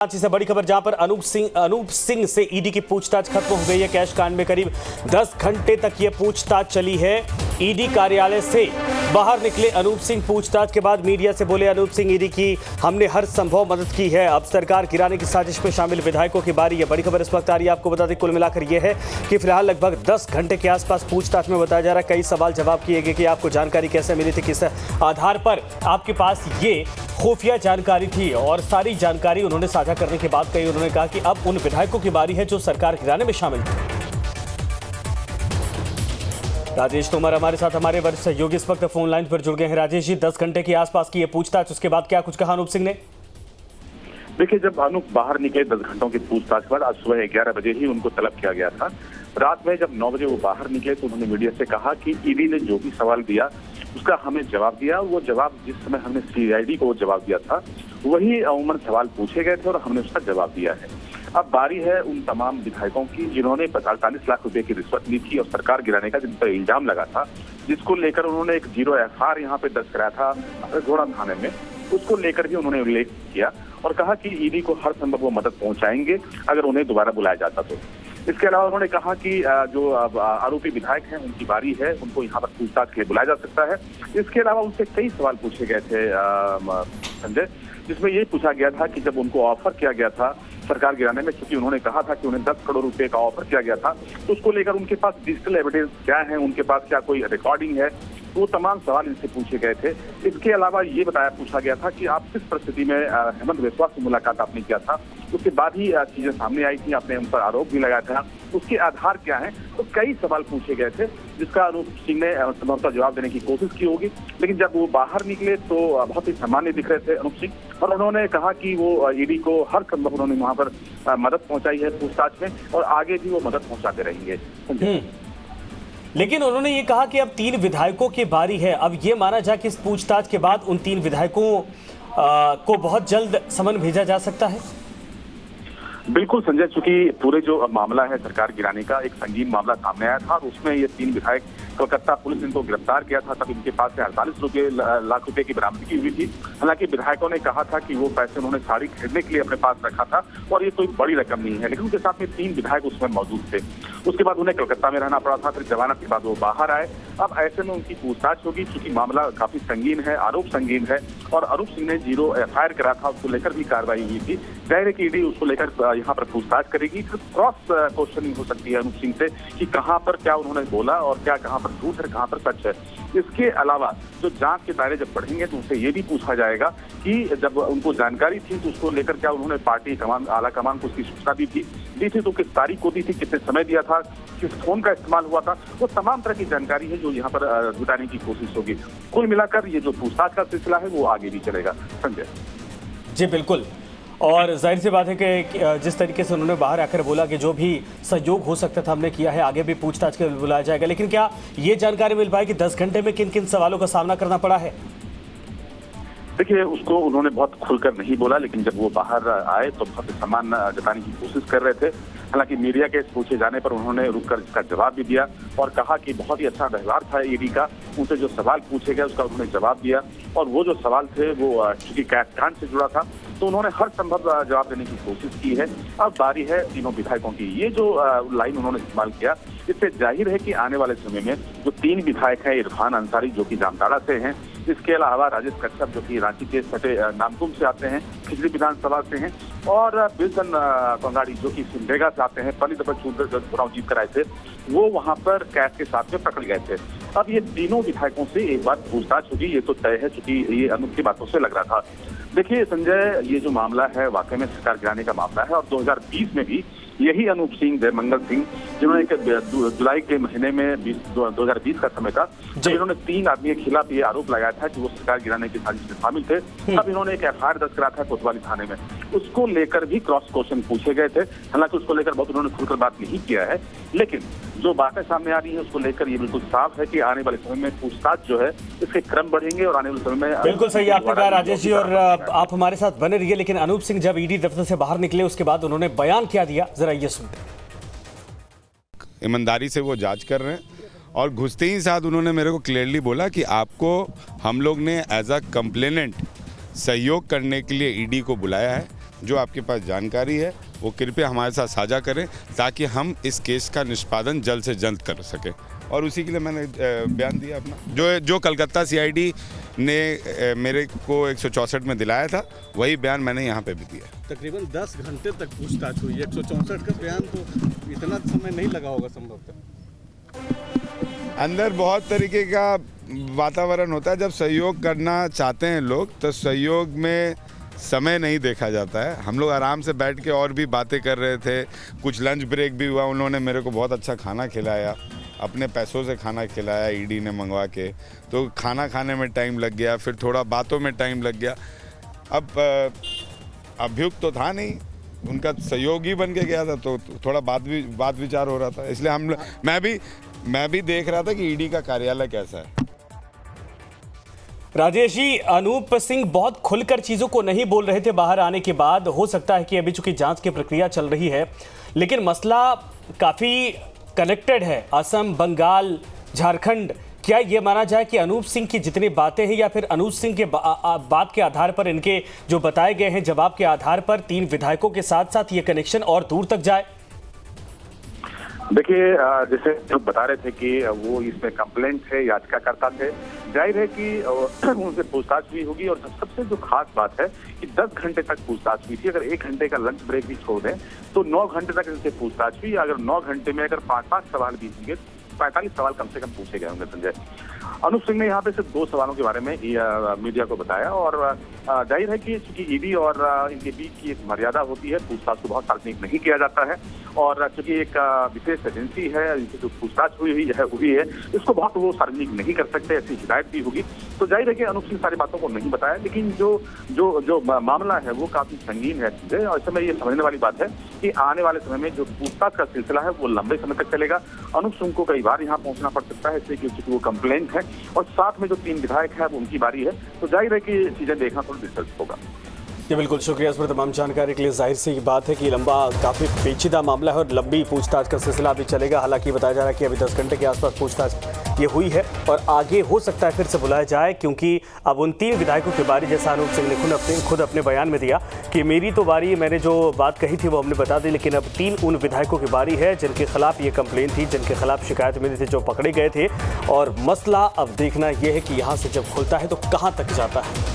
से बड़ी खबर जहां पर अनूप सिंह से ईडी की पूछताछ खत्म हो गई है। कैश कांड में करीब 10 घंटे तक ये पूछताछ चली है। ईडी कार्यालय से बाहर निकले अनूप सिंह पूछताछ के बाद मीडिया से बोले अनूप सिंह, ईडी की हमने हर संभव मदद की है। अब सरकार गिराने की साजिश में शामिल विधायकों की बारी है। बड़ी खबर इस वक्त आ रही है। आपको बता दें कुल मिलाकर यह है कि फिलहाल लगभग 10 घंटे के आसपास पूछताछ में बताया जा रहा है। कई सवाल जवाब किए गए कि आपको जानकारी कैसे मिली थी, किस आधार पर आपके पास ये खुफिया जानकारी थी, और सारी जानकारी उन्होंने साझा करने के बाद कही उन्होंने कहा कि अब उन विधायकों की बारी है जो सरकार गिराने में शामिल थे। राजेश तोमर हमारे साथ, हमारे वरिष्ठ सहयोगी इस वक्त फोन लाइन पर जुड़ गए हैं। राजेश जी, 10 घंटे के आसपास की ये पूछताछ, उसके बाद क्या कुछ कहा अनूप सिंह ने? देखिए, जब अनूप बाहर निकले 10 घंटों की पूछताछ के बाद आज सुबह 11 बजे ही उनको तलब किया गया था। रात में जब 9 बजे वो बाहर निकले तो उन्होंने मीडिया से कहा कि ईडी ने जो भी सवाल दिया उसका हमें जवाब दिया। वो जवाब जिस समय हमने सीआईडी को जवाब दिया था वही अमूमन सवाल पूछे गए थे और हमने उसका जवाब दिया है। अब बारी है उन तमाम विधायकों की जिन्होंने 45 लाख रुपए की रिश्वत ली थी और सरकार गिराने का जिन पर इल्जाम लगा था, जिसको लेकर उन्होंने एक 0 FR यहाँ पे दर्ज कराया था घोड़ा थाने में। उसको लेकर भी उन्होंने उल्लेख किया और कहा कि ईडी को हर संभव वो मदद पहुंचाएंगे अगर उन्हें दोबारा बुलाया जाता तो। इसके अलावा उन्होंने कहा कि जो आरोपी विधायक हैं उनकी बारी है, उनको यहाँ पर पूछताछ के लिए बुलाया जा सकता है। इसके अलावा उनसे कई सवाल पूछे गए थे संजय, जिसमें ये पूछा गया था कि जब उनको ऑफर किया गया था सरकार गिराने में, क्योंकि उन्होंने कहा था कि उन्हें 10 करोड़ रुपए का ऑफर किया गया था, तो उसको लेकर उनके पास डिजिटल एविडेंस क्या है, उनके पास क्या कोई रिकॉर्डिंग है, वो तमाम सवाल इनसे पूछे गए थे। इसके अलावा ये पूछा गया था कि आप किस परिस्थिति में हेमंत बिस्वा से मुलाकात आपने किया था, उसके बाद ही चीजें सामने आई थी, आपने उन पर आरोप भी लगाया था, उसके आधार क्या है। तो कई सवाल पूछे गए थे जिसका अनूप सिंह ने संभवतः जवाब देने की कोशिश की होगी, लेकिन जब वो बाहर निकले तो बहुत ही सामान्य दिख रहे थे अनूप सिंह, और उन्होंने कहा कि वो ईडी को हर संभव उन्होंने वहां पर मदद पहुंचाई है पूछताछ में और आगे भी वो मदद पहुंचाते रहेंगे। लेकिन उन्होंने ये कहा कि अब 3 विधायकों की बारी है। अब ये माना जाए कि इस पूछताछ के बाद उन 3 विधायकों को बहुत जल्द समन भेजा जा सकता है। बिल्कुल संजय, चूंकि पूरे जो मामला है सरकार गिराने का एक संगीन मामला सामने आया था और उसमें ये 3 विधायक कोलकाता पुलिस ने इनको गिरफ्तार किया था, तब इनके पास से 48 लाख रुपए की बरामदगी हुई थी। हालांकि विधायकों ने कहा था कि वो पैसे उन्होंने साड़ी खरीदने के लिए अपने पास रखा था और ये कोई बड़ी रकम नहीं है, लेकिन उनके साथ में 3 विधायक उसमें मौजूद थे। उसके बाद उन्हें कलकत्ता में रहना पड़ा था, फिर जमानत के बाद वो बाहर आए। अब ऐसे में उनकी पूछताछ होगी, क्योंकि मामला काफी संगीन है, आरोप संगीन है और अनूप सिंह ने 0 FIR करा था, उसको लेकर भी कार्रवाई हुई थी। जाहिर है कि ईडी उसको लेकर यहाँ पर पूछताछ करेगी। फिर क्रॉस क्वेश्चनिंग हो सकती है अनूप सिंह से कि कहाँ पर क्या उन्होंने बोला और क्या कहाँ पर झूठ है, कहाँ पर सच है। इसके अलावा जो जांच के दायरे जब बढ़ेंगे तो उनसे ये भी पूछा जाएगा कि जब उनको जानकारी थी तो उसको लेकर क्या उन्होंने पार्टी कमान, आला कमान को उसकी सूचना दी थी तो किस तारीख को दी थी, कितने समय दिया था, किस फोन का इस्तेमाल हुआ था, वो तमाम तरह की जानकारी है जो यहाँ पर जुटाने की कोशिश होगी। कुल मिलाकर ये जो पूछताछ का सिलसिला है वो आगे भी चलेगा संजय। जी बिल्कुल, और जाहिर सी बात है कि जिस तरीके से उन्होंने बाहर आकर बोला कि जो भी सहयोग हो सकता था हमने किया है, आगे भी पूछताछ के लिए बुलाया जाएगा, लेकिन क्या ये जानकारी मिल पाई कि 10 घंटे में किन किन सवालों का सामना करना पड़ा है? देखिए, उसको उन्होंने बहुत खुलकर नहीं बोला, लेकिन जब वो बाहर आए तो बहुत सम्मान जताने की कोशिश कर रहे थे। हालांकि मीडिया के पूछे जाने पर उन्होंने रुककर इसका जवाब भी दिया और कहा कि बहुत ही अच्छा व्यवहार था ईडी का, उनसे जो सवाल पूछे गए उसका उन्होंने जवाब दिया और वो जो सवाल थे वो चूंकि कैश कांड से जुड़ा था तो उन्होंने हर संभव जवाब देने की कोशिश की है। अब बारी है तीनों विधायकों की। ये जो लाइन उन्होंने इस्तेमाल किया, इससे जाहिर है कि आने वाले समय में जो 3 विधायक हैं, इरफान अंसारी जो कि जामताड़ा से हैं, इसके अलावा राजेश कश्यप जो कि रांची के सटे नामकुम से आते हैं, खिचड़ी विधानसभा से हैं, और बिल्सन कंगाड़ी जो कि सिमडेगा से आते हैं, पहली दफा चुनाव जीत कर आए थे, वो वहां पर कैश के साथ में पकड़ गए थे। अब ये तीनों विधायकों से एक बार पूछताछ होगी, ये तो तय है, क्योंकि ये अनूप की बातों से लग रहा था। देखिए संजय, ये जो मामला है वाकई में सरकार गिराने का मामला है और 2020 में भी यही अनूप सिंह, जयमंगल सिंह, जिन्होंने जुलाई के महीने में 2020 का समय था, जब इन्होंने 3 आदमी के खिलाफ ये आरोप लगाया था कि वो सरकार गिराने की साजिश में शामिल थे, तब इन्होंने एक FIR दर्ज करा था कोतवाली थाने में। उसको लेकर भी क्रॉस क्वेश्चन पूछे गए थे। हालांकि उसको लेकर बहुत उन्होंने खुलकर बात नहीं किया है, लेकिन जो बातें सामने आ रही है उसको लेकर ये बिल्कुल साफ है कि आने वाले समय में पूछताछ जो है इसके क्रम बढ़ेंगे और आने वाले समय में बिल्कुल सही आपने कहा राजेश जी, और आप हमारे साथ बने रहिए। लेकिन अनूप सिंह जब ईडी दफ्तर से बाहर निकले उसके बाद उन्होंने बयान क्या दिया, जरा ये सुनते। ईमानदारी से वो जांच कर रहे हैं और घुसते ही साथ उन्होंने मेरे को क्लियरली बोला कि आपको हम लोग ने एज अ कंप्लेनेंट सहयोग करने के लिए ईडी को बुलाया है, जो आपके पास जानकारी है वो कृपया हमारे साथ साझा करें ताकि हम इस केस का निष्पादन जल्द से जल्द कर सकें। और उसी के लिए मैंने बयान दिया अपना, जो कलकत्ता सीआईडी ने मेरे को 164 में दिलाया था, वही बयान मैंने यहाँ पे भी दिया। तकरीबन 10 घंटे तक पूछताछ हुई। 164 का बयान तो इतना समय नहीं लगा होगा संभवतः। अंदर बहुत तरीके का वातावरण होता है। जब सहयोग करना चाहते हैं लोग तो सहयोग में समय नहीं देखा जाता है। हम लोग आराम से बैठ के और भी बातें कर रहे थे, कुछ लंच ब्रेक भी हुआ। उन्होंने मेरे को बहुत अच्छा खाना खिलाया, अपने पैसों से खाना खिलाया ईडी ने मंगवा के, तो खाना खाने में टाइम लग गया, फिर थोड़ा बातों में टाइम लग गया। अब अभियुक्त तो था नहीं, उनका सहयोगी बन के गया था, तो थोड़ा बात विचार हो रहा था। इसलिए मैं भी देख रहा था कि ईडी का कार्यालय कैसा है। राजेश जी, अनूप सिंह बहुत खुलकर चीज़ों को नहीं बोल रहे थे बाहर आने के बाद। हो सकता है कि अभी चूंकि जांच की प्रक्रिया चल रही है, लेकिन मसला काफ़ी कनेक्टेड है, असम, बंगाल, झारखंड। क्या ये माना जाए कि अनूप सिंह की जितनी बातें हैं या फिर अनूप सिंह के बात के आधार पर, इनके जो बताए गए हैं जवाब के आधार पर 3 विधायकों के साथ साथ ये कनेक्शन और दूर तक जाए? देखिए, जैसे लोग बता रहे थे कि वो इसमें कंप्लेंट है, याचिकाकर्ता थे, जाहिर है कि उनसे पूछताछ भी होगी। और सबसे जो खास बात है कि 10 घंटे तक पूछताछ हुई थी। अगर 1 घंटे का लंच ब्रेक भी छोड़ दें तो 9 घंटे तक इनसे पूछताछ हुई। अगर 9 घंटे में अगर 5-5 सवाल भी होंगे, 45 सवाल कम से कम पूछे गए होंगे। संजय, अनूप सिंह ने यहाँ पे सिर्फ 2 सवालों के बारे में मीडिया को बताया। और जाहिर है कि चूंकि ईडी और इनके बीच की एक मर्यादा होती है, पूछताछ को बहुत सार्वजनिक नहीं किया जाता है। और चूंकि एक विशेष एजेंसी है, इनकी जो पूछताछ हुई है, इसको बहुत वो सार्वजनिक नहीं कर सकते, ऐसी हिदायत भी होगी। तो जाहिर है कि अनूप सिंह सारी बातों को नहीं बताया। लेकिन जो मामला है वो काफी संगीन है संजय। और इसमें ये समझने वाली बात है कि आने वाले समय में जो पूछताछ का सिलसिला है वो लंबे समय तक चलेगा। अनूप सिंह को कई बार यहाँ पहुंचना पड़ सकता है, इसलिए क्योंकि वो कंप्लेंट है और साथ में जो 3 विधायक है वो उनकी बारी है। तो जाहिर है कि चीजें देखना थोड़ा दिलचस्प होगा। जी बिल्कुल, शुक्रिया इस पर तमाम जानकारी के लिए। जाहिर सी बात है कि लंबा, काफ़ी पेचीदा मामला है और लंबी पूछताछ का सिलसिला भी चलेगा। हालांकि बताया जा रहा है कि अभी 10 घंटे के आसपास पूछताछ ये हुई है और आगे हो सकता है फिर से बुलाया जाए, क्योंकि अब उन 3 विधायकों की बारी, जैसा अनूप सिंह ने खुद अपने बयान में दिया कि मेरी तो बारी, मैंने जो बात कही थी वो हमने बता दी, लेकिन अब 3 उन विधायकों की बारी है जिनके खिलाफ ये कंप्लेंट थी, जिनके खिलाफ शिकायत मिली थी, जो पकड़े गए थे। और मसला अब देखना यह है कि यहाँ से जब खुलता है तो कहाँ तक जाता है।